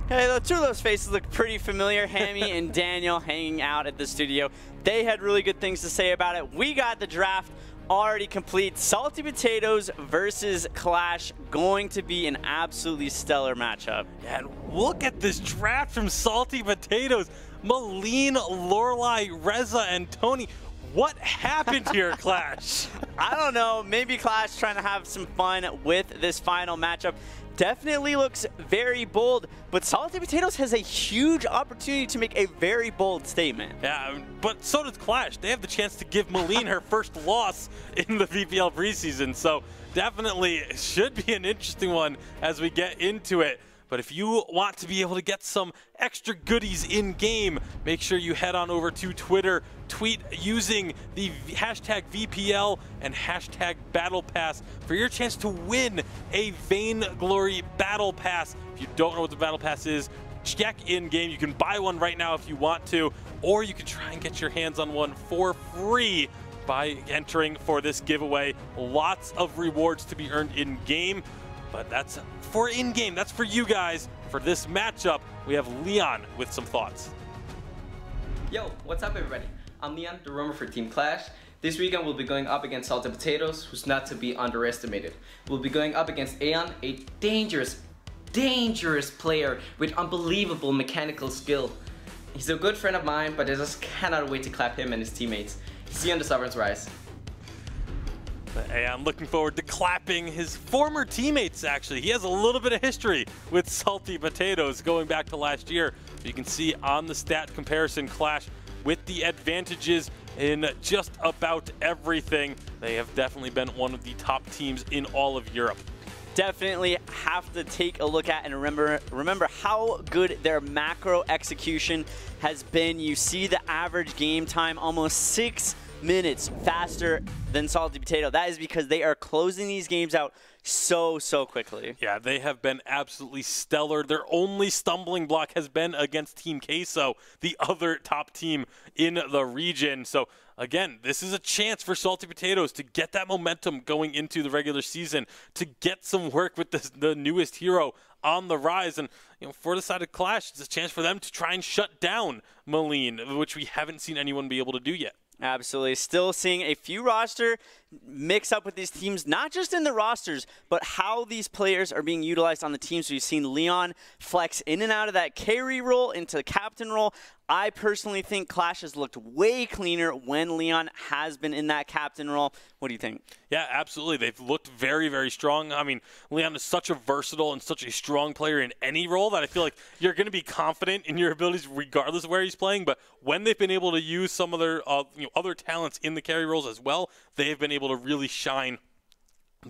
Hey, the two of those faces look pretty familiar. Hammy and Daniel hanging out at the studio. They had really good things to say about it. We got the draft already complete. Salty Potatoes versus Qlash, going to be an absolutely stellar matchup. Yeah, and look at this draft from Salty Potatoes. Malene, Lorelai, Reza, and Tony. What happened here, Qlash? I don't know. Maybe Qlash trying to have some fun with this final matchup. Definitely looks very bold, but Salty Potatoes has a huge opportunity to make a very bold statement. Yeah, but so does Qlash. They have the chance to give Malene her first loss in the VPL preseason, so definitely should be an interesting one as we get into it. But if you want to be able to get some extra goodies in-game, make sure you head on over to Twitter, tweet using the hashtag VPL and hashtag Battle Pass for your chance to win a Vainglory Battle Pass. If you don't know what the Battle Pass is, check in-game. You can buy one right now if you want to, or you can try and get your hands on one for free by entering for this giveaway. Lots of rewards to be earned in-game. But that's for in-game. That's for you guys. For this matchup, we have Leon with some thoughts. Yo, what's up everybody? I'm Leon, the roamer for Team Qlash. This weekend we'll be going up against Salty Potatoes, who's not to be underestimated. We'll be going up against Aeon, a dangerous player with unbelievable mechanical skill. He's a good friend of mine, but I just cannot wait to clap him and his teammates. See you on the Sovereign's Rise. Hey, I'm looking forward to clapping his former teammates, actually. He has a little bit of history with Salty Potatoes going back to last year. You can see on the stat comparison, Qlash with the advantages in just about everything. They have definitely been one of the top teams in all of Europe. Definitely have to take a look at and remember how good their macro execution has been. You see the average game time almost 6 minutes faster than Salty Potato. That is because they are closing these games out so quickly. Yeah, they have been absolutely stellar. Their only stumbling block has been against Team Queso, the other top team in the region. So again, this is a chance for Salty Potatoes to get that momentum going into the regular season, to get some work with the newest hero on the rise. And for the side of Qlash, it's a chance for them to try and shut down Malene, which we haven't seen anyone be able to do yet. Absolutely. Still seeing a few roster mix up with these teams, not just in the rosters, but how these players are being utilized on the teams. We've seen Leon flex in and out of that carry role into the captain role. I personally think Qlash has looked way cleaner when Leon has been in that captain role. What do you think? Yeah, absolutely. They've looked very strong. I mean, Leon is such a versatile and such a strong player in any role that I feel like you're going to be confident in your abilities regardless of where he's playing. But when they've been able to use some of their other talents in the carry roles as well, they have been able to really shine.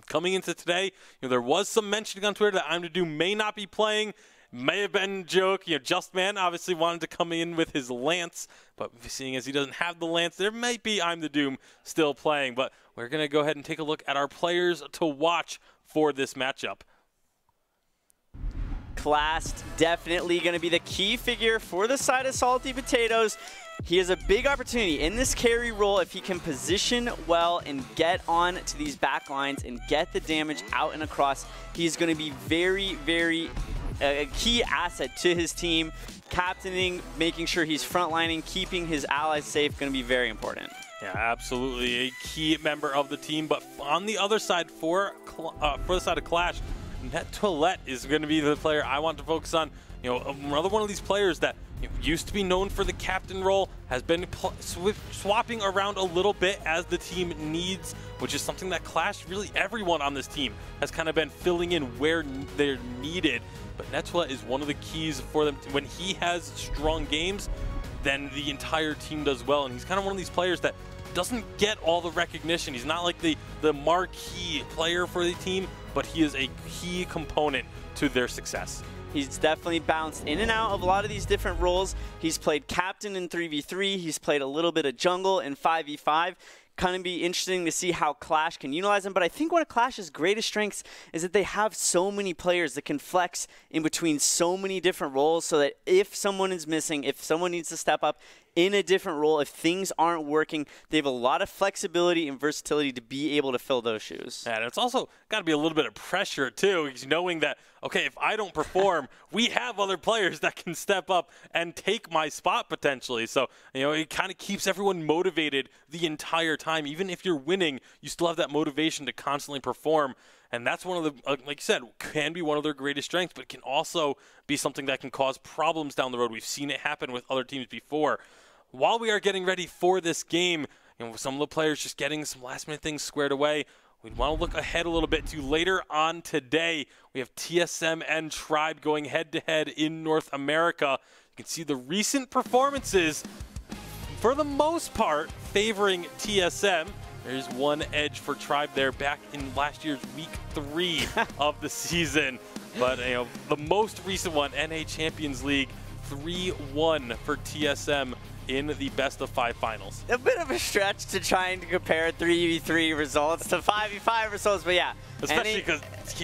Coming into today, there was some mentioning on Twitter that I'm to do may not be playing. May have been a joke. Just Man obviously wanted to come in with his Lance, but seeing as he doesn't have the Lance, there might be I'm the Doom still playing. But we're going to go ahead and take a look at our players to watch for this matchup. Qlash definitely going to be the key figure for the side of Salty Potatoes. He has a big opportunity in this carry role if he can position well and get on to these back lines and get the damage out and across. He's going to be very a key asset to his team. Captaining, making sure he's frontlining, keeping his allies safe, going to be very important. Yeah, absolutely a key member of the team. But on the other side, for the side of Qlash, Net is going to be the player I want to focus on. Another one of these players that used to be known for the captain role, has been swapping around a little bit as the team needs, which is something that Qlash, really everyone on this team, has kind of been filling in where they're needed. But Netwilla is one of the keys for them. When he has strong games, then the entire team does well. And he's kind of one of these players that doesn't get all the recognition. He's not like the marquee player for the team, but he is a key component to their success. He's definitely bounced in and out of a lot of these different roles. He's played captain in 3v3. He's played a little bit of jungle in 5v5. Kind of be interesting to see how Qlash can utilize him. But I think one of Qlash's greatest strengths is that they have so many players that can flex in between so many different roles, so that if someone is missing, if someone needs to step up, in a different role. If things aren't working, they have a lot of flexibility and versatility to be able to fill those shoes. And it's also got to be a little bit of pressure, too, because knowing that, okay, if I don't perform, we have other players that can step up and take my spot potentially. So, you know, it kind of keeps everyone motivated the entire time. Even if you're winning, you still have that motivation to constantly perform. And that's one of the, like you said, can be one of their greatest strengths, but can also be something that can cause problems down the road. We've seen it happen with other teams before. While we are getting ready for this game, you know, some of the players just getting some last-minute things squared away, we want to look ahead a little bit to later on today. We have TSM and Tribe going head-to-head in North America. You can see the recent performances, for the most part, favoring TSM. There's one edge for Tribe there back in last year's week 3 of the season. But, you know, the most recent one, NA Champions League, 3-1 for TSM in the best-of-5 finals. A bit of a stretch to try and compare 3v3 results to 5v5 results, but yeah. Especially because,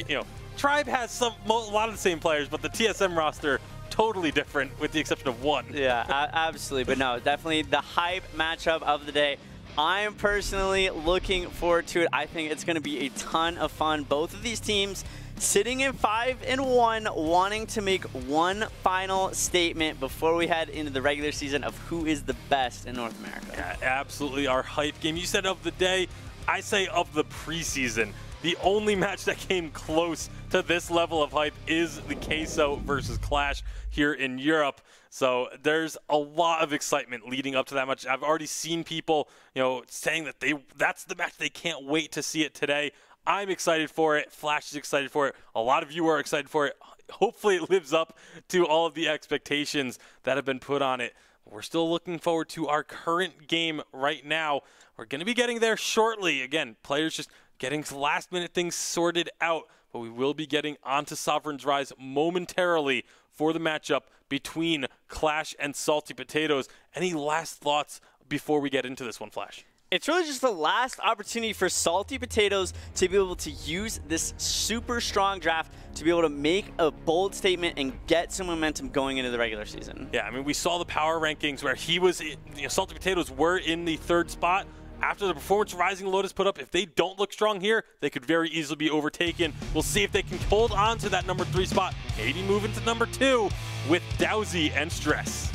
you know, Tribe has a lot of the same players, but the TSM roster totally different with the exception of one. Yeah, absolutely. But no, definitely the hype matchup of the day. I'm personally looking forward to it. I think it's going to be a ton of fun. Both of these teams sitting in 5-1, wanting to make one final statement before we head into the regular season of who is the best in North America. Yeah, absolutely our hype game. You said of the day, I say of the preseason. The only match that came close to this level of hype is the Queso versus Qlash here in Europe. So there's a lot of excitement leading up to that match. I've already seen people, you know, saying that that's the match they can't wait to see it today. I'm excited for it. Flash is excited for it. A lot of you are excited for it. Hopefully it lives up to all of the expectations that have been put on it. We're still looking forward to our current game right now. We're going to be getting there shortly. Again, players just getting last-minute things sorted out, but we will be getting onto Sovereign's Rise momentarily for the matchup between Qlash and Salty Potatoes. Any last thoughts before we get into this one, Flash? It's really just the last opportunity for Salty Potatoes to be able to use this super strong draft to be able to make a bold statement and get some momentum going into the regular season. Yeah, I mean, we saw the power rankings where he was, Salty Potatoes were in the 3rd spot. After the performance Rising Lotus put up, if they don't look strong here, they could very easily be overtaken. We'll see if they can hold on to that number 3 spot, maybe move into number 2 with Dowsy and Stress.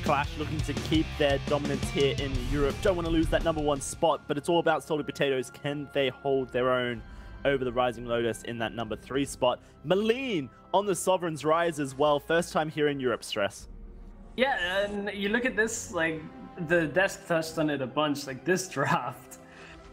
Qlash looking to keep their dominance here in Europe. Don't want to lose that number 1 spot, but it's all about Salty Potatoes. Can they hold their own over the Rising Lotus in that number 3 spot? Maleen on the Sovereign's Rise as well. First time here in Europe, Stress. Yeah, and you look at this, like, the desk touched on it a bunch, like this draft.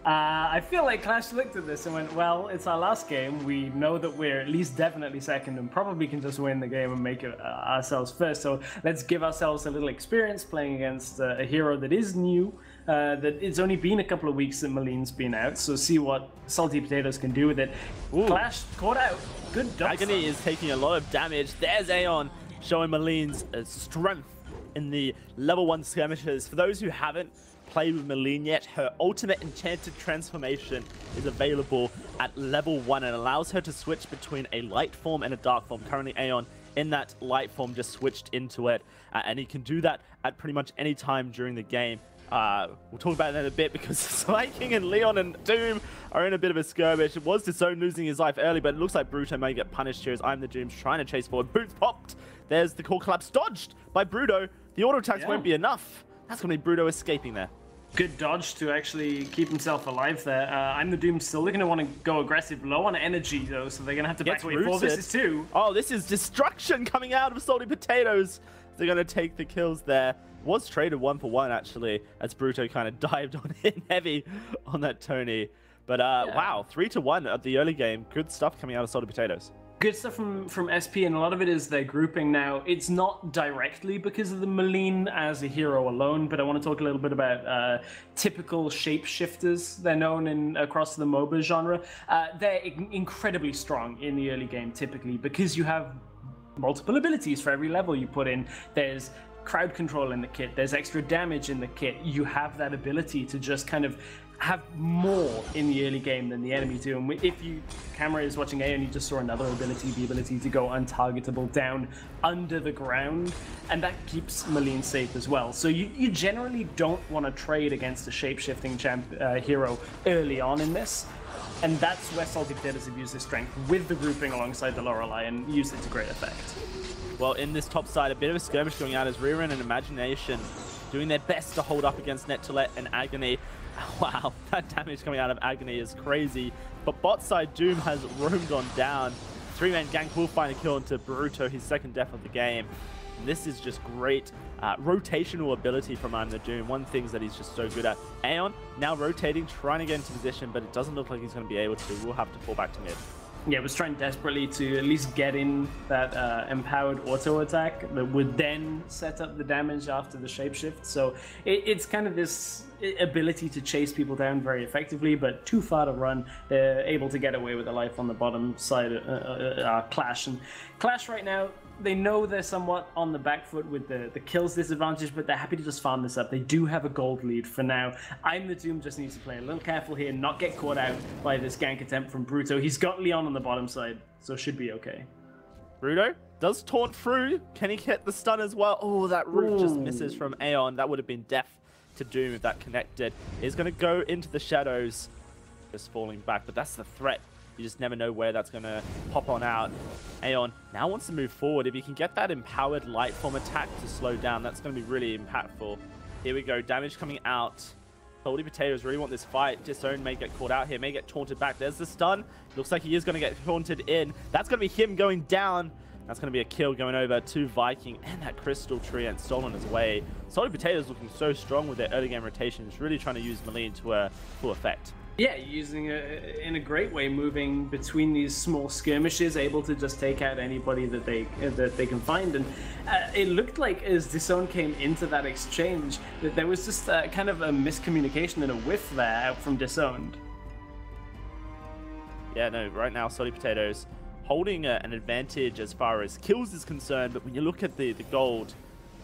I feel like Qlash looked at this and went, well, it's our last game. We know that we're at least definitely second and probably can just win the game and make it ourselves first. So let's give ourselves a little experience playing against a hero that is new, that it's only been a couple of weeks that Maleen's been out. So see what Salty Potatoes can do with it. Ooh. Qlash caught out. Good dog. Agony is taking a lot of damage. There's Aeon showing Maleen's strength in the level 1 skirmishes. For those who haven't played with Maleen yet, her ultimate enchanted transformation is available at level 1 and allows her to switch between a light form and a dark form. Currently Aeon in that light form just switched into it, and he can do that at pretty much any time during the game. We'll talk about that in a bit because Slyking and Leon and Doom are in a bit of a skirmish. It was Disown losing his life early, but it looks like Bruto may get punished here as I'm the Doom's trying to chase forward. Boots popped. There's the core collapse dodged by Bruto. The auto attacks won't be enough. That's going to be Bruto escaping there. Good dodge to actually keep himself alive there. I'm the Doom still going to want to go aggressive, low on energy though, so they're going to have to back away. This is 2. Oh, this is destruction coming out of Salty Potatoes. They're going to take the kills there. Was traded 1-for-1 actually, as Bruto kind of dived on in heavy on that Tony. But wow, 3-1 at the early game. Good stuff coming out of Salty Potatoes. Good stuff from SP, and a lot of it is their grouping now. It's not directly because of the Maleen as a hero alone, but I want to talk a little bit about typical shapeshifters. They're known across the MOBA genre. They're incredibly strong in the early game, typically, because you have multiple abilities for every level you put in. There's crowd control in the kit. There's extra damage in the kit. You have that ability to just kind of have more in the early game than the enemy do. And if you camera is watching A and you just saw another ability, the ability to go untargetable down under the ground, and that keeps Maleen safe as well. So you generally don't want to trade against a shape-shifting hero early on in this. And that's where Salty Potatoes have used his strength with the grouping alongside the Lorelei and used it to great effect. Well, in this top side, a bit of a skirmish going out as Rearend and Imagination doing their best to hold up against Nettolet and Agony. Wow, that damage coming out of Agony is crazy. But bot side, Doom has roamed on down. 3-man gank will find a kill into Bruto, his second death of the game. This is just great rotational ability from I'm the Doom. One thing that he's just so good at. Aeon now rotating, trying to get into position, but it doesn't look like he's going to be able to. We'll have to fall back to mid. Yeah, was trying desperately to at least get in that empowered auto attack that would then set up the damage after the shapeshift. So it's kind of this ability to chase people down very effectively, but too far to run. They're able to get away with a life on the bottom side of Qlash. And Qlash right now, they know they're somewhat on the back foot with the kills disadvantage, but they're happy to just farm this up. They do have a gold lead for now. I'm the Doom just needs to play a little careful here, not get caught out by this gank attempt from Bruto. He's got Leon on the bottom side, so should be okay. Bruto does taunt through. Can he get the stun as well? Oh, that root just misses from Aeon. That would have been death to Doom if that connected. He's going to go into the shadows, just falling back, but that's the threat. You just never know where that's going to pop on out. Aeon now wants to move forward. If he can get that empowered light form attack to slow down, that's going to be really impactful. Here we go. Damage coming out. Salty Potatoes really want this fight. Disown may get caught out here, may get taunted back. There's the stun. Looks like he is going to get taunted in. That's going to be him going down. That's going to be a kill going over to Viking, and that Crystal Tree and stolen his way. Salty Potatoes looking so strong with their early game rotations, really trying to use Maleen to full effect. Yeah, using it in a great way, moving between these small skirmishes, able to just take out anybody that they can find. And it looked like as Disown came into that exchange, that there was just kind of a miscommunication and a whiff there out from Disowned. Yeah, no, right now Salty Potatoes holding an advantage as far as kills is concerned, but when you look at the gold,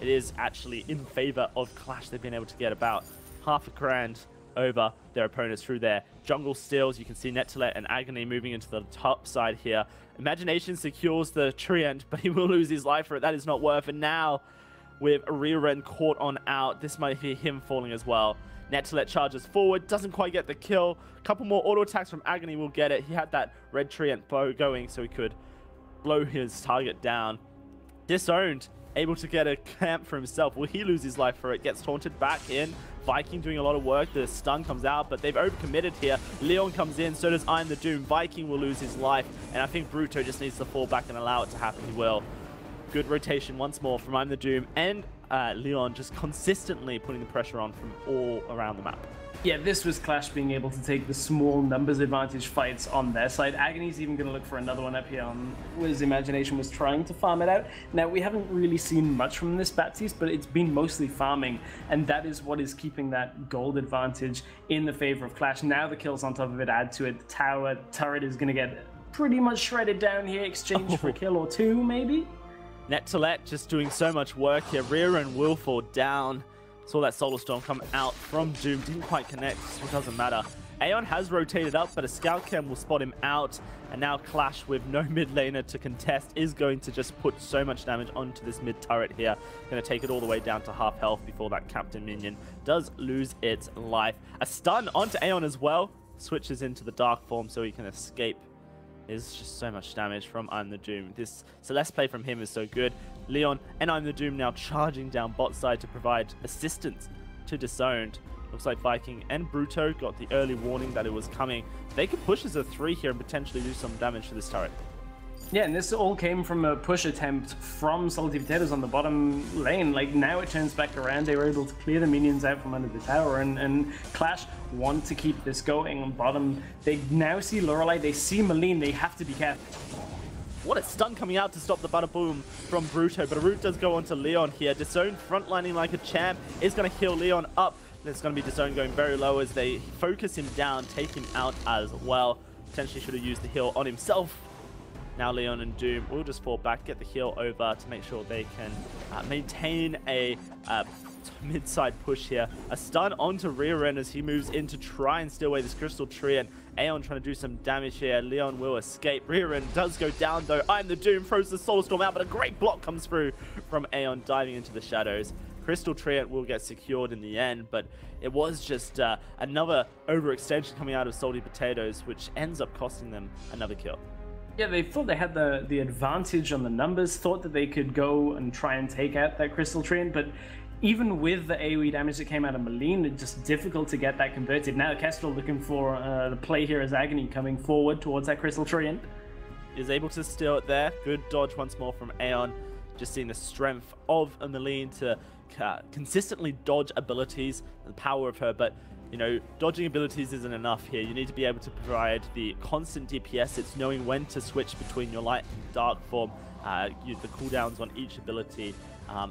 it is actually in favor of Qlash. They've been able to get about $500,000 over their opponents through their jungle steals. You can see Nettolet and Agony moving into the top side here. Imagination secures the Treant, but he will lose his life for it. That is not worth it. Now, with Rearend caught on out, this might be him falling as well. Nettolet charges forward, doesn't quite get the kill. A couple more auto attacks from Agony will get it. He had that red Treant bow going so he could blow his target down. Disowned, able to get a camp for himself. Will he lose his life for it? Gets taunted back in. Viking doing a lot of work. The stun comes out, but they've overcommitted here. Leon comes in, so does I'm the Doom. Viking will lose his life, and I think Bruto just needs to fall back and allow it to happen. He will. Good rotation once more from I'm the Doom, and Leon just consistently putting the pressure on from all around the map. Yeah, this was Qlash being able to take the small numbers advantage fights on their side. Agony's even going to look for another one up here on his Imagination was trying to farm it out. Now, we haven't really seen much from this Baptiste, but it's been mostly farming, and that is what is keeping that gold advantage in the favor of Qlash. Now the kills on top of it add to it. The turret is going to get pretty much shredded down here, exchange for a kill or two, maybe? Nettolet just doing so much work here. Rearend will fall down. Saw that Solar Storm come out from Doom. Didn't quite connect, so it doesn't matter. Aeon has rotated up, but a Scout Chem will spot him out. And now Qlash, with no mid laner to contest, is going to just put so much damage onto this mid turret here. Going to take it all the way down to half health before that Captain Minion does lose its life. A stun onto Aeon as well. Switches into the Dark Form so he can escape. There's just so much damage from I'm the Doom. This Celeste play from him is so good. Leon and I'm the Doom now charging down bot side to provide assistance to Disowned. Looks like Viking and Bruto got the early warning that it was coming. They could push as a 3 here and potentially do some damage to this turret. Yeah, and this all came from a push attempt from Salty Potatoes on the bottom lane. Like, now it turns back around. They were able to clear the minions out from under the tower, and Qlash want to keep this going on bottom. They now see Lorelei, they see Maleen, they have to be careful. What a stun coming out to stop the butter boom from Bruto, but a root does go onto Leon here. Disown frontlining like a champ is going to heal Leon up. There's going to be Disown going very low as they focus him down, take him out as well. Potentially should have used the heal on himself. Now Leon and Doom will just fall back, get the heal over to make sure they can maintain a mid-side push here. A stun onto Rear as he moves in to try and steal away this Crystal Tree, and Aeon trying to do some damage here. Leon will escape. Rear does go down though. I'm the Doom throws the Solar Storm out, but a great block comes through from Aeon diving into the shadows. Crystal Treant will get secured in the end, but it was just another overextension coming out of Salty Potatoes, which ends up costing them another kill. Yeah, they thought they had the advantage on the numbers, thought that they could go and try and take out that Crystal Treant, but even with the AoE damage that came out of Maline, it's just difficult to get that converted. Now Kestrel looking for the play here as Agony coming forward towards that Crystal Treant. Is able to steal it there. Good dodge once more from Aeon. Just seeing the strength of Maline to consistently dodge abilities, the power of her, but you know, dodging abilities isn't enough here. You need to be able to provide the constant DPS. It's knowing when to switch between your light and dark form, the cooldowns on each ability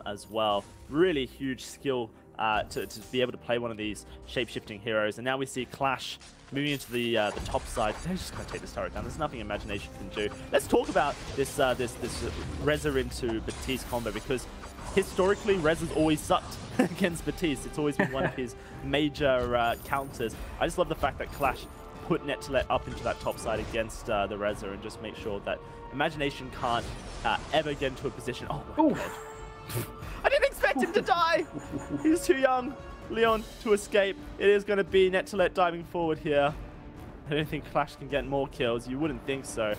as well. Really huge skill to be able to play one of these shape-shifting heroes. And now we see Qlash moving into the top side. They're just going to take this turret down. There's nothing Imagination can do. Let's talk about this Reza into Baptiste combo, because historically, Rez has always sucked against Baptiste. It's always been one of his major counters. I just love the fact that Qlash put Nettolet up into that top side against the Reza and just make sure that Imagination can't ever get into a position. Oh my god. I didn't expect him to die. He's too young. Leon to escape. It is going to be Nettolet diving forward here. I don't think Qlash can get more kills. You wouldn't think so,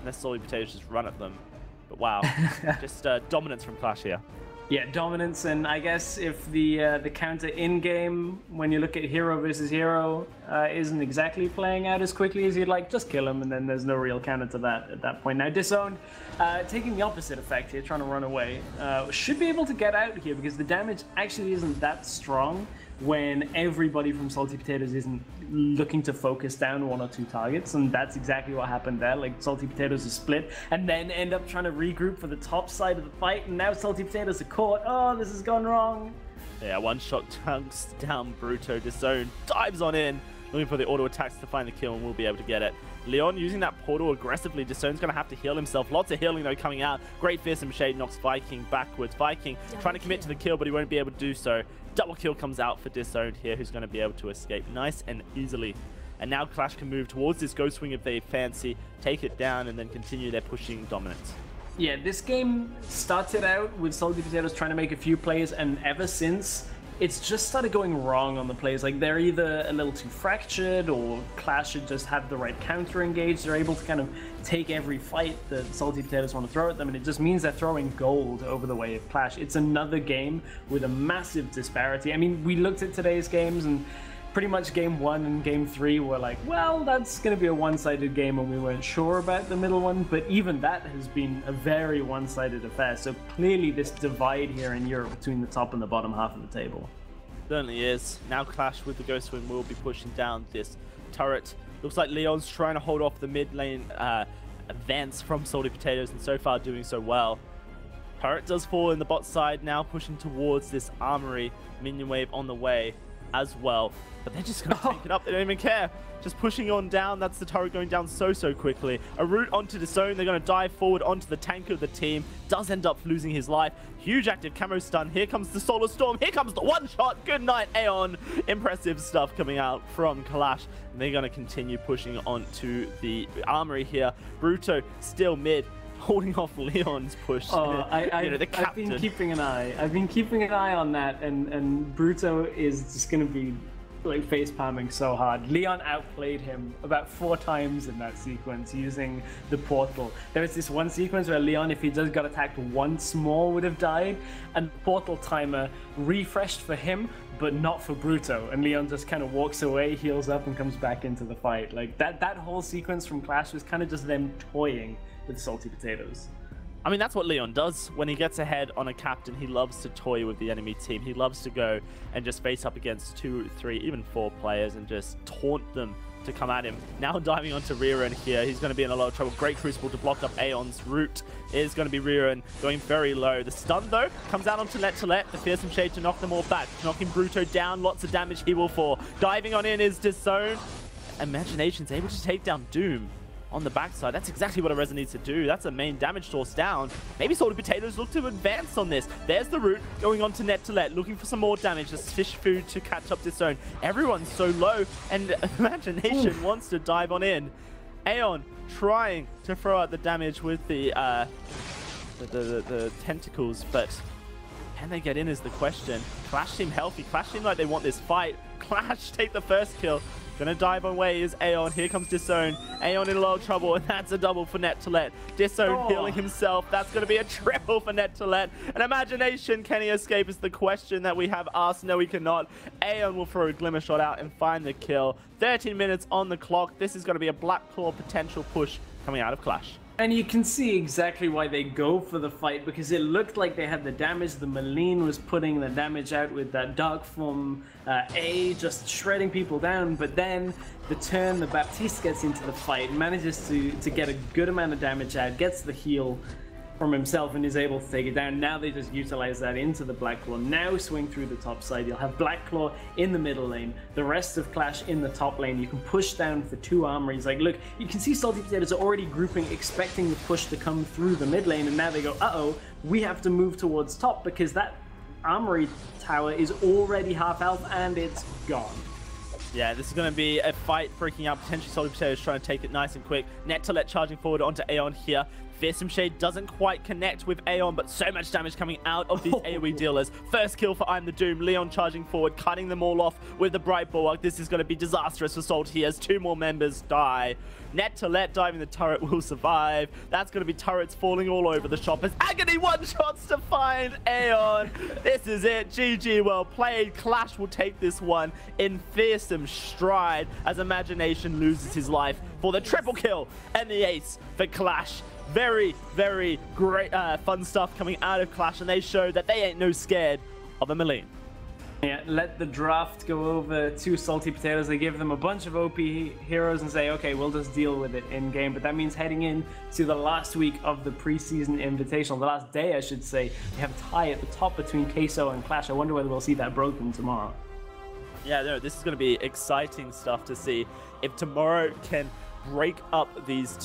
unless Salty Potatoes just run at them. But wow, just dominance from Qlash here. Yeah, dominance, and I guess if the counter in-game, when you look at hero versus hero, isn't exactly playing out as quickly as you'd like, just kill him, and then there's no real counter to that at that point. Now, Disowned, taking the opposite effect here, trying to run away, should be able to get out here, because the damage actually isn't that strong when everybody from Salty Potatoes isn't looking to focus down one or two targets, and that's exactly what happened there. Like, Salty Potatoes are split and then end up trying to regroup for the top side of the fight, and now Salty Potatoes are caught. Oh, this has gone wrong. Yeah, one shot chunks down Bruto. Disowned dives on in, looking for the auto attacks to find the kill, and we'll be able to get it. Leon using that portal aggressively. Disowned's going to have to heal himself. Lots of healing though coming out. Great Fearsome Shade knocks Viking backwards. Viking trying to commit to the kill, but he won't be able to do so. Double kill comes out for Disowned here, who's going to be able to escape nice and easily. And now Qlash can move towards this Ghost Wing if they fancy, take it down, and then continue their pushing dominance. Yeah, this game started out with Salty Potatoes trying to make a few plays, and ever since, it's just started going wrong on the plays. Like, they're either a little too fractured, or Qlash should just have the right counter engaged. They're able to kind of take every fight that Salty Potatoes want to throw at them, and it just means they're throwing gold over the way of Qlash. It's another game with a massive disparity. I mean, we looked at today's games, and pretty much game 1 and game 3 were like, well, that's going to be a one-sided game, and we weren't sure about the middle one, but even that has been a very one-sided affair. So clearly this divide here in Europe between the top and the bottom half of the table. Certainly is. Now Qlash with the Ghost Wing will be pushing down this turret. Looks like Leon's trying to hold off the mid lane advance from Salty Potatoes, and so far doing so well. Turret does fall in the bot side, now pushing towards this armory. Minion wave on the way as well, but they're just going to take it up. They don't even care. Just pushing on down. That's the turret going down so quickly. A route onto Disowned. They're going to dive forward onto the tank of the team. Does end up losing his life. Huge active camo stun. Here comes the Solar Storm. Here comes the one shot. Good night, Aeon. Impressive stuff coming out from Qlash. And they're going to continue pushing onto the armory here. Bruto still mid, holding off Leon's push. Oh, I've been keeping an eye. I've been keeping an eye on that, and Bruto is just going to be like face palming so hard. Leon outplayed him about 4 times in that sequence using the portal. There was this one sequence where Leon, if he just got attacked once more, would have died, and the portal timer refreshed for him, but not for Bruto. And Leon just kind of walks away, heals up, and comes back into the fight. Like that whole sequence from Qlash was kind of just them toying with Salty Potatoes. I mean, that's what Leon does. When he gets ahead on a captain, he loves to toy with the enemy team. He loves to go and just face up against 2, 3, even 4 players and just taunt them to come at him. Now diving onto Rear here, he's going to be in a lot of trouble. Great Crucible to block up Aeon's route. Is going to be Rear going very low. The stun, though, comes out onto Nettolet. The Fearsome Shade to knock them all back. Knocking Bruto down. Lots of damage he will fall. Diving on in is Disowned. Imagination's able to take down Doom. on the backside. That's exactly what a Reza needs to do. That's a main damage source down. Maybe Salty Potatoes look to advance on this. There's the root going on to Net to Let, looking for some more damage. Just fish food to catch up this zone. Everyone's so low, and Imagination wants to dive on in. Aeon trying to throw out the damage with the tentacles, but can they get in is the question. Qlash seem healthy. Qlash seem like they want this fight. Qlash take the first kill. Gonna dive away is Aeon. Here comes Disown. Aeon in a lot of trouble, and that's a double for Net to Let. Disown healing himself. That's gonna be a triple for Net to Let. And Imagination, can he escape is the question that we have asked. No, he cannot. Aeon will throw a Glimmer Shot out and find the kill. 13 minutes on the clock. This is gonna be a Black Claw potential push coming out of Qlash. And you can see exactly why they go for the fight, because it looked like they had the damage. The Malign was putting the damage out with that Dark Form A, just shredding people down. But then the turn, the Baptiste gets into the fight, manages to get a good amount of damage out, gets the heal from himself and is able to take it down. Now they just utilize that into the Black Claw. Now swing through the top side. You'll have Black Claw in the middle lane, the rest of Qlash in the top lane. You can push down for 2 armories. Like, look, you can see Salty Potatoes are already grouping, expecting the push to come through the mid lane, and now they go, uh-oh, we have to move towards top because that armory tower is already half health and it's gone. Yeah, this is going to be a fight breaking out. Potentially Salty Potatoes trying to take it nice and quick. Net to Let charging forward onto Aeon here. Fearsome Shade doesn't quite connect with Aeon, but so much damage coming out of these AoE dealers. First kill for I'm the Doom. Leon charging forward, cutting them all off with the Bright Bulwark. This is going to be disastrous for Salty as 2 more members die. Net to Let diving the turret will survive. That's going to be turrets falling all over the shop as Agony one-shots to find Aeon. This is it. GG, well played. Qlash will take this one in fearsome stride as Imagination loses his life for the triple kill and the ace for Qlash. Very, very great fun stuff coming out of Qlash, and they show that they ain't no scared of a Malign. Yeah, let the draft go over to Salty Potatoes. They give them a bunch of OP heroes and say, okay, we'll just deal with it in game. But that means heading in to the last week of the Preseason Invitational, the last day, I should say. They have a tie at the top between Queso and Qlash. I wonder whether we'll see that broken tomorrow. Yeah, no, this is going to be exciting stuff to see if tomorrow can break up these two.